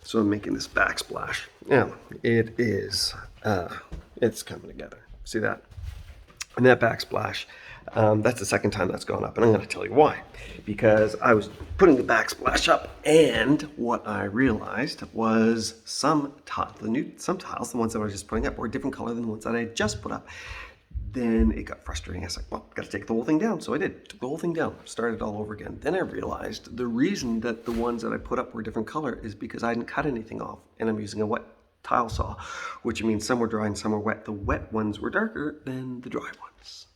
So I'm making this backsplash. Now, it is, it's coming together. See that? And that backsplash, that's the second time that's gone up. And I'm going to tell you why. Because I was putting the backsplash up, and what I realized was some tiles, the ones that I was just putting up, were a different color than the ones that I had just put up. Then it got frustrating. I was like, well, got to take the whole thing down. So I did. Took the whole thing down. Started all over again. Then I realized the reason that the ones that I put up were a different color is because I hadn't cut anything off. And I'm using a wet tile saw, which means some were dry and some were wet. The wet ones were darker than the dry ones,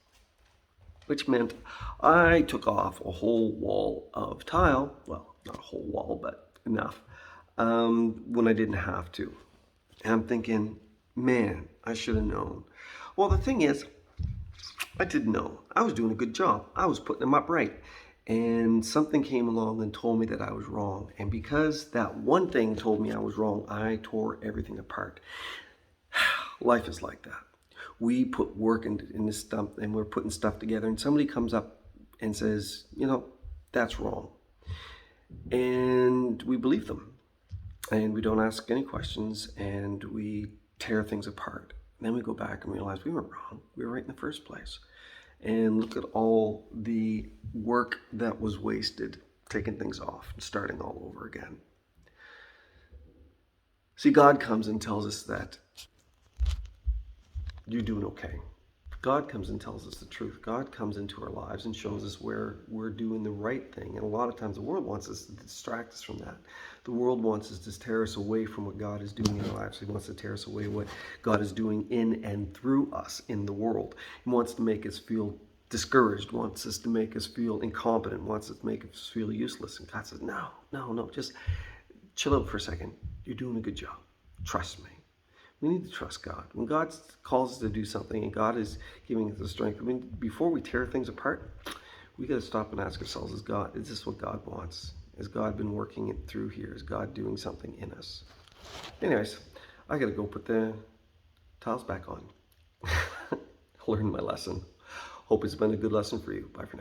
which meant I took off a whole wall of tile. Well, not a whole wall, but enough, when I didn't have to. And I'm thinking, man, I should have known. Well, the thing is, I didn't know. I was doing a good job. I was putting them up right. And something came along and told me that I was wrong. And because that one thing told me I was wrong, I tore everything apart. Life is like that. We put work in this stuff, and we're putting stuff together, and somebody comes up and says, you know, that's wrong. And we believe them. And we don't ask any questions, and we tear things apart. And then we go back and realize we weren't wrong. We were right in the first place. And look at all the work that was wasted, taking things off and starting all over again. See, God comes and tells us that you're doing okay. God comes and tells us the truth. God comes into our lives and shows us where we're doing the right thing. And a lot of times the world wants us to distract us from that. The world wants us to tear us away from what God is doing in our lives. He wants to tear us away what God is doing in and through us in the world. He wants to make us feel discouraged, wants us to make us feel incompetent, wants us to make us feel useless. And God says, no, just chill out for a second. You're doing a good job. Trust me. We need to trust God. When God calls us to do something and God is giving us the strength, I mean, before we tear things apart, we got to stop and ask ourselves, is this what God wants? Has God been working it through here? Is God doing something in us? Anyways, I got to go put the tiles back on. Learn my lesson. Hope it's been a good lesson for you. Bye for now.